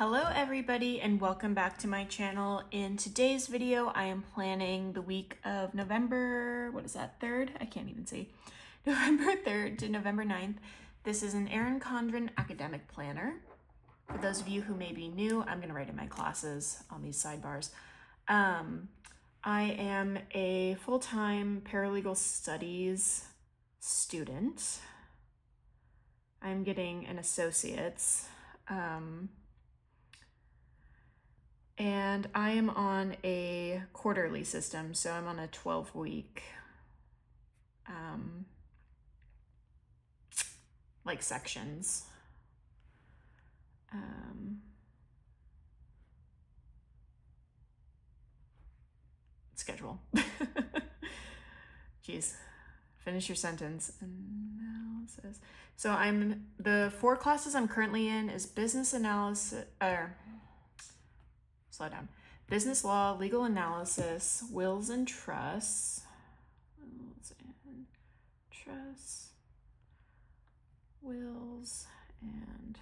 Hello everybody and welcome back to my channel. In today's video, I am planning the week of November, 3rd? I can't even see. November 3rd to November 9th. This is an Erin Condren academic planner. For those of you who may be new, I'm gonna write in my classes on these sidebars. I am a full-time paralegal studies student. I'm getting an associate's. And I am on a quarterly system, so I'm on a 12-week like sections. Schedule. Jeez, finish your sentence. Analysis. So the 4 classes I'm currently in is business analysis, slow down. Business law, legal analysis, wills and trusts. Wills and trusts. Wills and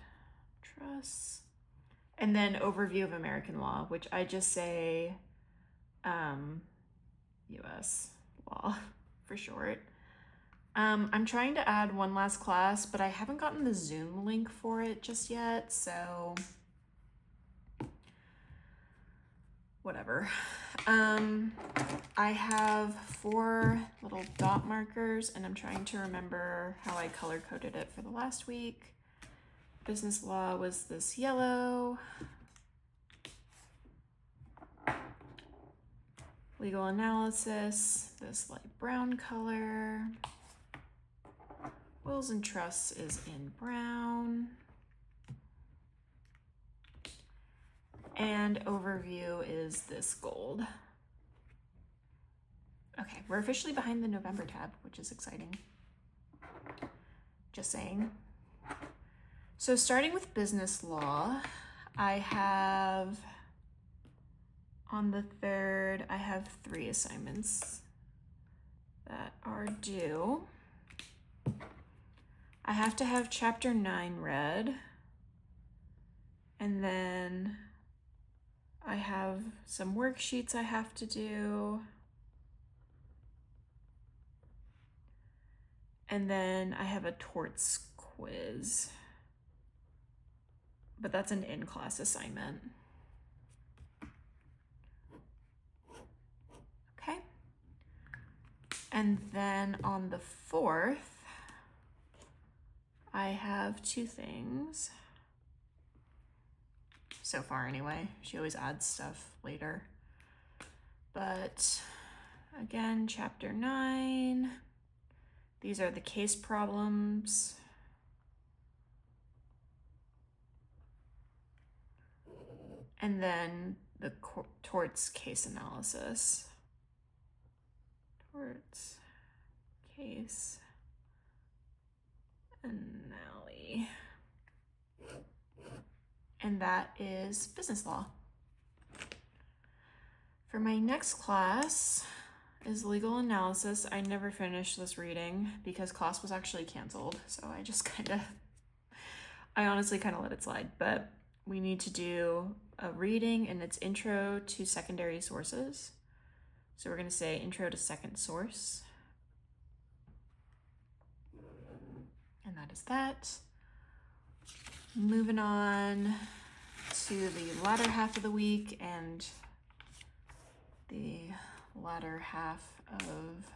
trusts. And then overview of American law, which I just say US law for short. I'm trying to add one last class, but I haven't gotten the Zoom link for it just yet, so whatever. I have 4 little dot markers and I'm trying to remember how I color coded it for the last week. Business law was this yellow. Legal analysis, this light brown color. Wills and trusts is in brown. And overview is this gold. Okay, we're officially behind the November tab, which is exciting. Just saying. So starting with business law, I have, on the 3rd, I have 3 assignments that are due. I have to have chapter 9 read, and then I have some worksheets I have to do. And then I have a torts quiz, but that's an in-class assignment. Okay. And then on the 4th, I have 2 things. So far anyway. She always adds stuff later. But again, chapter 9. These are the case problems. And then the torts case analysis. Torts case analysis. And that is business law. For my next class is legal analysis. I never finished this reading because class was actually canceled, so I just I honestly kind of let it slide, but we need to do a reading and it's intro to secondary sources. So we're going to say intro to second source. And that is that. Moving on to the latter half of the week and the latter half of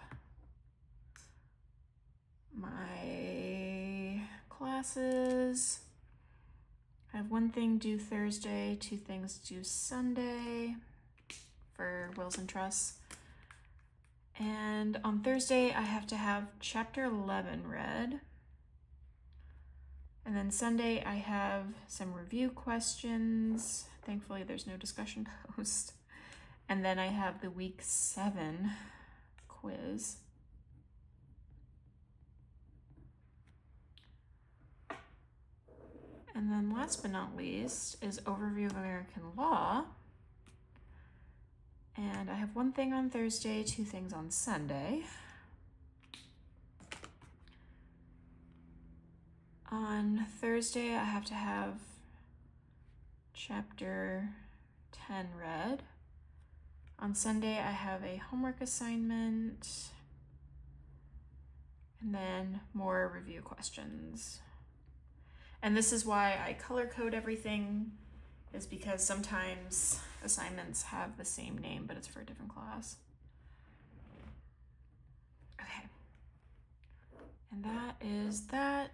my classes. I have 1 thing due Thursday, 2 things due Sunday for wills and trusts. And on Thursday, I have to have chapter 11 read. And then Sunday, I have some review questions. Thankfully, there's no discussion post. And then I have the week 7 quiz. And then last but not least is overview of American law. And I have 1 thing on Thursday, 2 things on Sunday. On Thursday, I have to have chapter 10 read. On Sunday, I have a homework assignment and then more review questions. And this is why I color code everything, is because sometimes assignments have the same name, but it's for a different class. Okay. And that is that.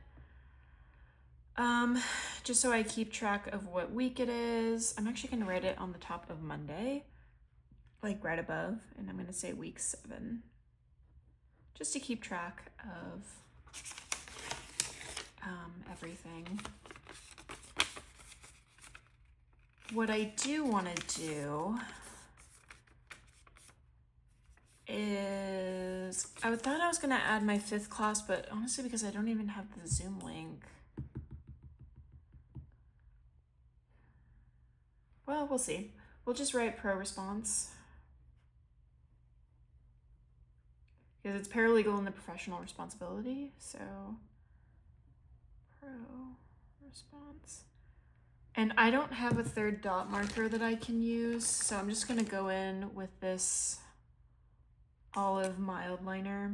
Just so I keep track of what week it is, I'm actually going to write it on the top of Monday, like right above, and I'm going to say week 7, just to keep track of everything. What I do want to do is, I thought I was going to add my 5th class, but honestly, because I don't even have the Zoom link. Well, we'll see. We'll just write pro response, because it's paralegal in the professional responsibility, so pro response. And I don't have a 3rd dot marker that I can use, so I'm just going to go in with this olive mild liner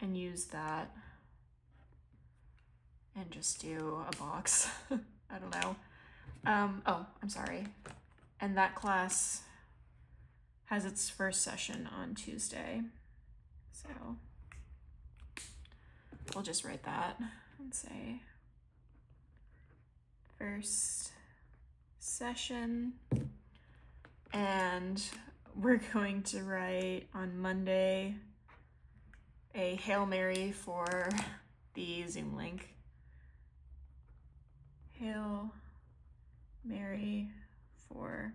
and use that and just do a box. I don't know. Oh, I'm sorry. And that class has its first session on Tuesday. So we'll just write that and say first session. And we're going to write on Monday a Hail Mary for the Zoom link. Hail Mary for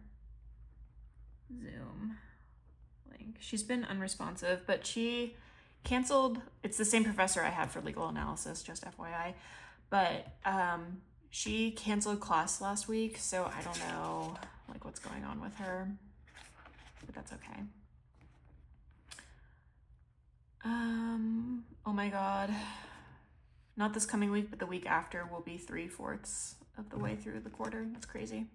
Zoom link. She's been unresponsive, but she canceled. It's the same professor I had for legal analysis, just FYI, but she canceled class last week, so I don't know like what's going on with her, but that's okay. Oh my god, not this coming week, but the week after will be 3/4 of the way through the quarter. That's crazy.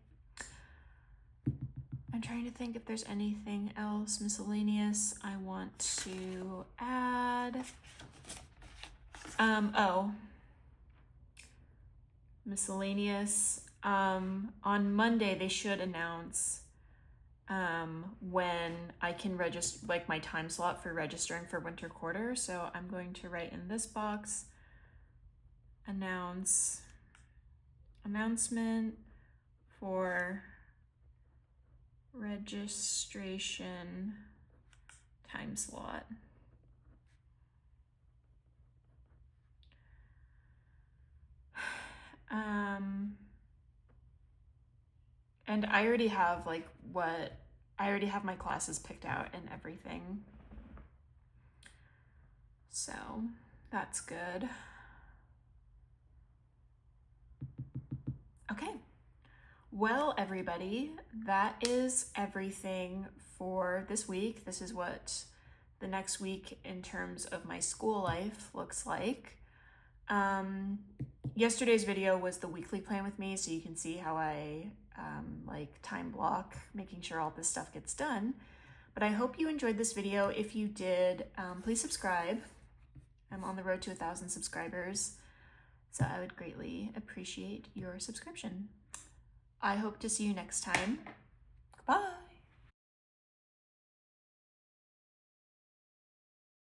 I'm trying to think if there's anything else miscellaneous I want to add. Oh, miscellaneous. On Monday, they should announce when I can register, like my time slot for registering for winter quarter. So I'm going to write in this box, announcement for registration time slot. And I already have I already have my classes picked out and everything. So that's good. Okay. Well, everybody, that is everything for this week. This is what the next week in terms of my school life looks like. Yesterday's video was the weekly plan with me, so you can see how I like time block, making sure all this stuff gets done. But I hope you enjoyed this video. If you did, please subscribe. I'm on the road to 1,000 subscribers, so I would greatly appreciate your subscription. I hope to see you next time. Goodbye.